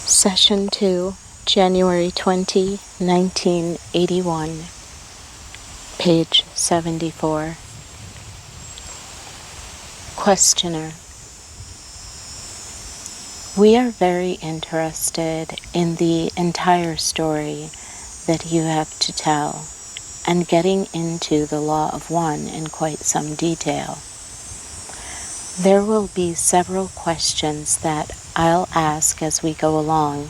Session 2, January 20, 1981, page 74. Questioner: we are very interested in the entire story that you have to tell and getting into the law of one in quite some detail. There will be several questions that I'll ask as we go along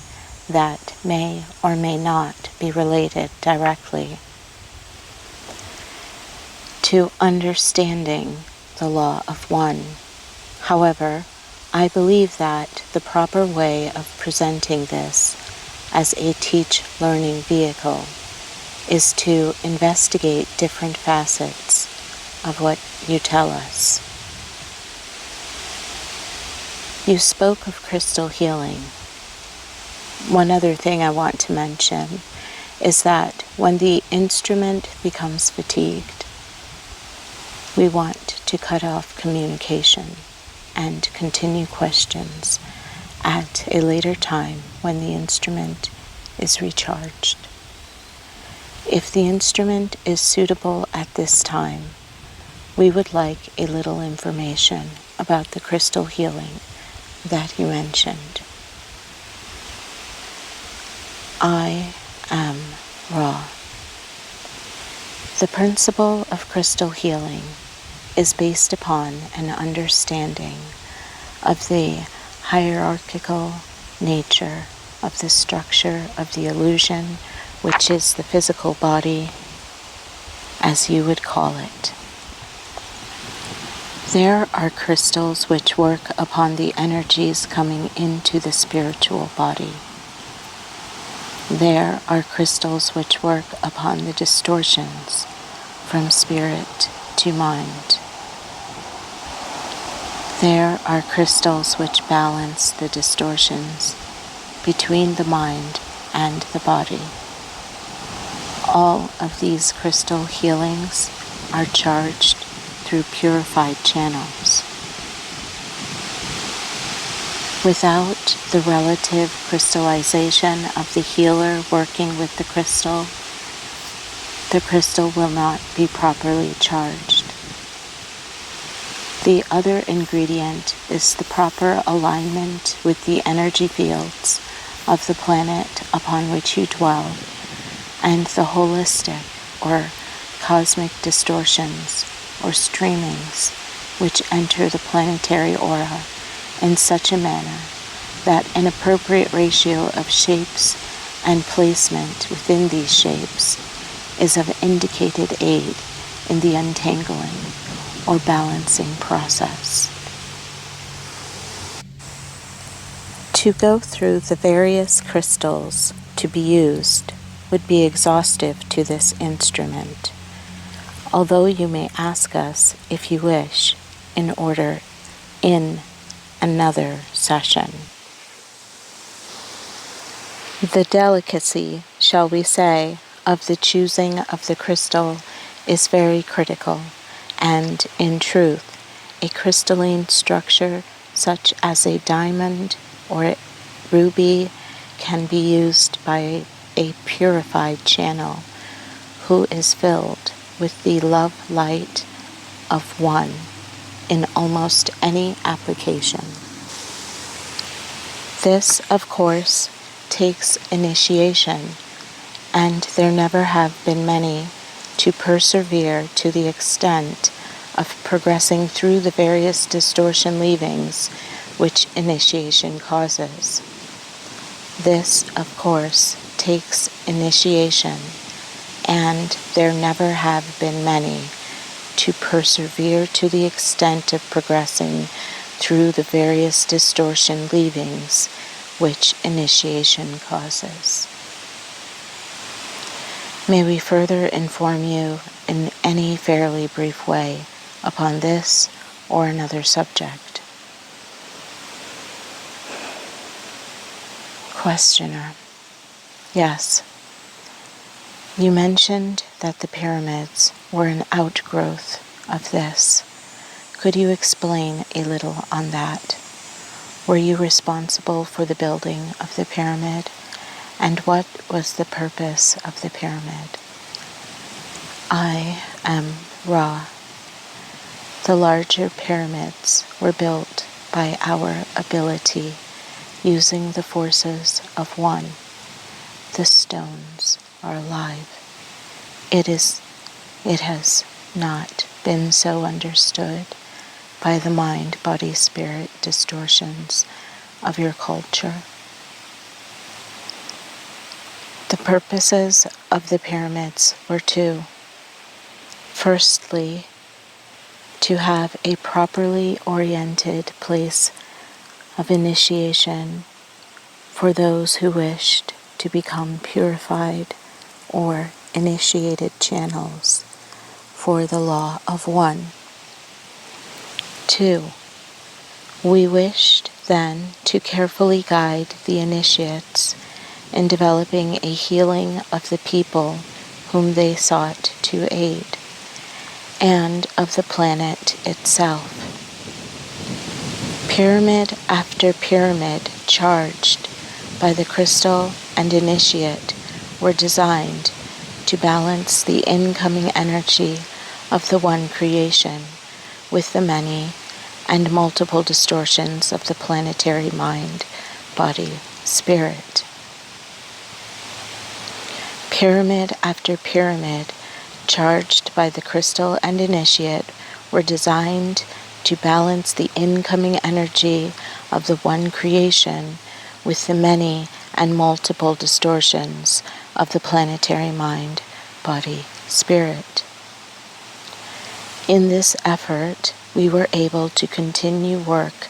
that may or may not be related directly to understanding the law of one. However, I believe that the proper way of presenting this as a teach-learning vehicle is to investigate different facets of what you tell us. You spoke of crystal healing. One other thing I want to mention is that when the instrument becomes fatigued, we want to cut off communication and continue questions at a later time when the instrument is recharged. If the instrument is suitable at this time, we would like a little information about the crystal healing that you mentioned. I am raw. The principle of crystal healing is based upon an understanding of the hierarchical nature of the structure of the illusion, which is the physical body, as you would call it. There are crystals which work upon the energies coming into the spiritual body. There are crystals which work upon the distortions from spirit to mind. There are crystals which balance the distortions between the mind and the body. All of these crystal healings are charged through purified channels. Without the relative crystallization of the healer working with the crystal will not be properly charged. The other ingredient is the proper alignment with the energy fields of the planet upon which you dwell and the holistic or cosmic distortions or streamings which enter the planetary aura in such a manner that an appropriate ratio of shapes and placement within these shapes is of indicated aid in the untangling or balancing process. To go through the various crystals to be used would be exhaustive to this instrument, although you may ask us, if you wish, in another session. The delicacy, shall we say, of the choosing of the crystal is very critical, and in truth, a crystalline structure such as a diamond or a ruby can be used by a purified channel who is filled with the love light of one in almost any application. This, of course, takes initiation, and there never have been many to persevere to the extent of progressing through the various distortion leavings which initiation causes. This, of course, takes initiation, and there never have been many to persevere to the extent of progressing through the various distortion leavings which initiation causes. May we further inform you in any fairly brief way upon this or another subject. Questioner: yes. You mentioned that the pyramids were an outgrowth of this. Could you explain a little on that? Were you responsible for the building of the pyramid? And what was the purpose of the pyramid? I am Ra. The larger pyramids were built by our ability using the forces of one. The stones are alive. It has not been so understood by the mind, body, spirit distortions of your culture. The purposes of the pyramids were two. Firstly, to have a properly oriented place of initiation for those who wished to become purified or initiated channels for the law of one. 2. We wished then to carefully guide the initiates in developing a healing of the people whom they sought to aid, and of the planet itself. Pyramid after pyramid charged by the crystal and initiate were designed to balance the incoming energy of the one creation with the many and multiple distortions of the planetary mind, body, spirit. Pyramid after pyramid, charged by the crystal and initiate, were designed to balance the incoming energy of the one creation with the many and multiple distortions of the planetary mind, body, spirit. In this effort, we were able to continue work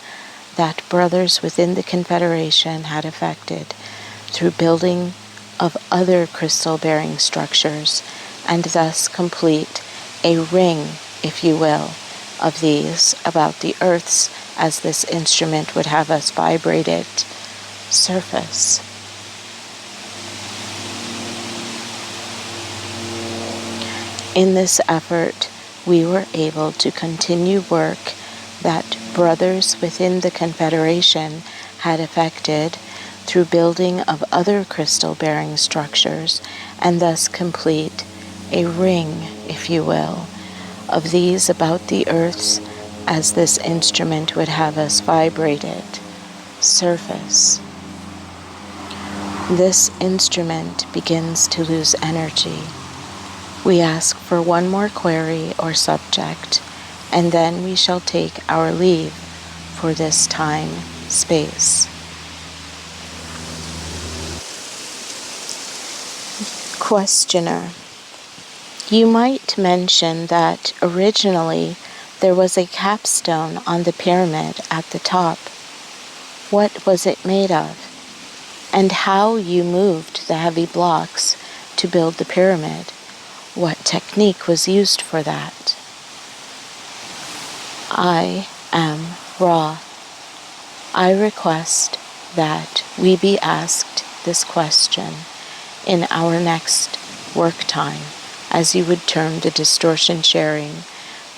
that brothers within the Confederation had effected through building of other crystal-bearing structures, and thus complete a ring, if you will, of these about the Earth's, as this instrument would have us vibrate it, surface. In this effort, we were able to continue work that brothers within the Confederation had effected through building of other crystal-bearing structures, and thus complete a ring, if you will, of these about the Earth's, as this instrument would have us vibrate it, surface. This instrument begins to lose energy. We ask for one more query or subject, and then we shall take our leave for this time, space. Questioner: you might mention that originally there was a capstone on the pyramid at the top. What was it made of? And how you moved the heavy blocks to build the pyramid? What technique was used for that? I am Ra. I request that we be asked this question in our next work time, as you would term the distortion sharing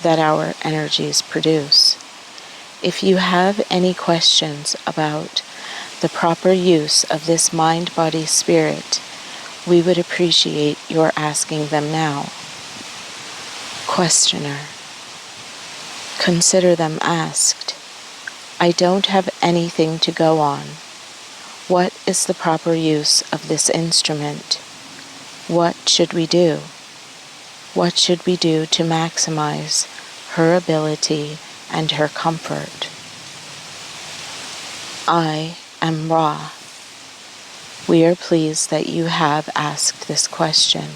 that our energies produce. If you have any questions about the proper use of this mind, body, spirit, we would appreciate your asking them now. Questioner: consider them asked. I don't have anything to go on. What is the proper use of this instrument? What should we do? What should we do to maximize her ability and her comfort? I am Ra. We are pleased that you have asked this question,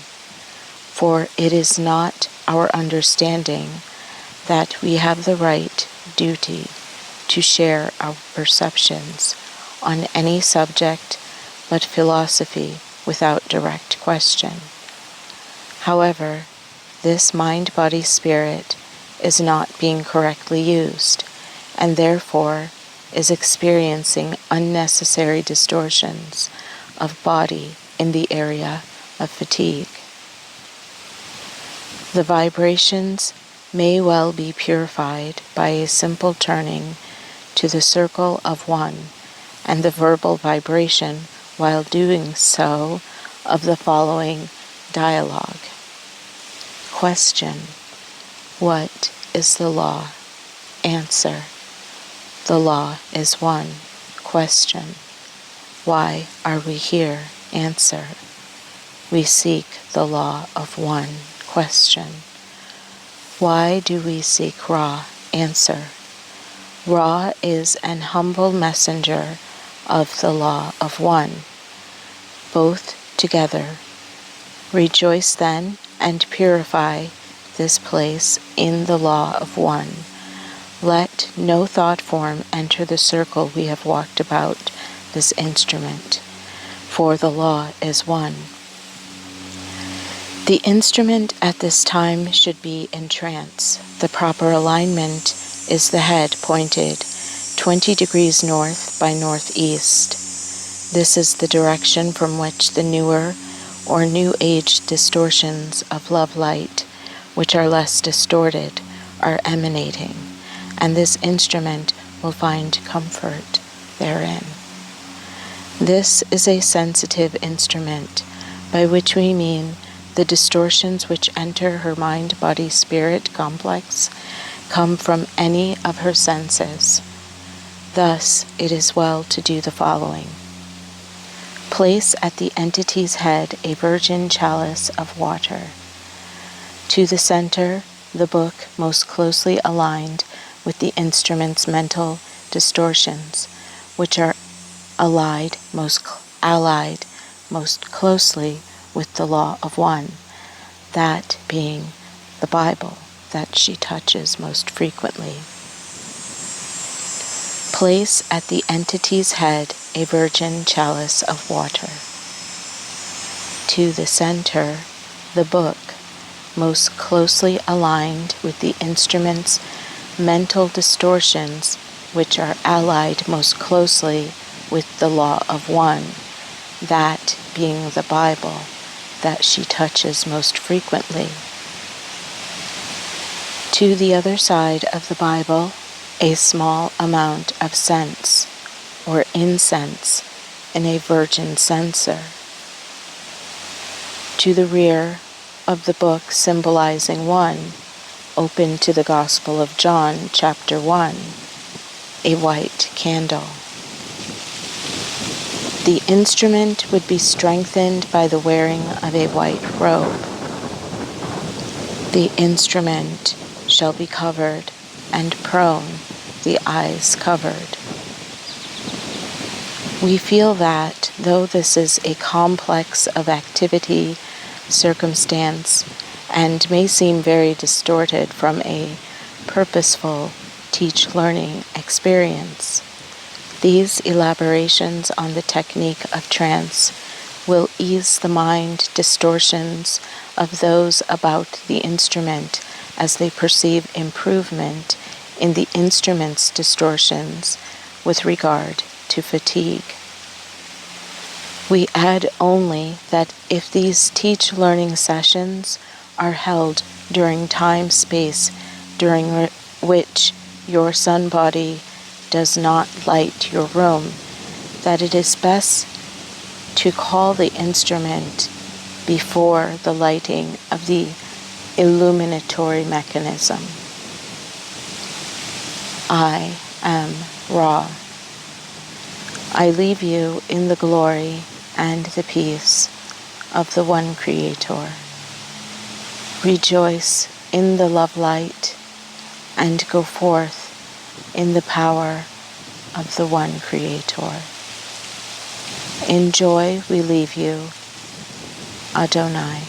for it is not our understanding that we have the right duty to share our perceptions on any subject but philosophy without direct question. However, this mind, body, spirit is not being correctly used, and therefore is experiencing unnecessary distortions of body in the area of fatigue. The vibrations may well be purified by a simple turning to the circle of one, and the verbal vibration, while doing so, of the following dialogue. Question: what is the law? Answer: the law is one. Question: why are we here? Answer: we seek the law of one. Question: why do we seek Ra? Answer: Ra is an humble messenger of the law of one. Both together. Rejoice then and purify this place in the law of one. Let no thought form enter the circle we have walked about this instrument, for the law is one. The instrument at this time should be in trance. The proper alignment is the head pointed 20 degrees north by northeast. This is the direction from which the newer or New Age distortions of love light, which are less distorted, are emanating, and this instrument will find comfort therein. This is a sensitive instrument, by which we mean the distortions which enter her mind-body-spirit complex come from any of her senses. Thus, it is well to do the following. Place at the entity's head a virgin chalice of water. To the center, the book most closely aligned with the instrument's mental distortions, which are allied most closely with the law of one, that being the Bible that she touches most frequently. Place at the entity's head a virgin chalice of water. To the center, the book most closely aligned with the instrument's mental distortions, which are allied most closely with the law of one, that being the Bible that she touches most frequently. To the other side of the Bible, a small amount of scents or incense in a virgin censer. To the rear of the book symbolizing one, open to the Gospel of John, chapter 1, a white candle. The instrument would be strengthened by the wearing of a white robe. The instrument shall be covered, and prone, the eyes covered. We feel that, though this is a complex of activity, circumstance, and may seem very distorted from a purposeful teach-learning experience, these elaborations on the technique of trance will ease the mind distortions of those about the instrument as they perceive improvement in the instrument's distortions with regard to fatigue. We add only that if these teach-learning sessions are held during time-space during which your sun body does not light your room, that it is best to call the instrument before the lighting of the illuminatory mechanism. I am Ra. I leave you in the glory and the peace of the one Creator. Rejoice in the love light and go forth in the power of the one Creator. In joy we leave you, Adonai.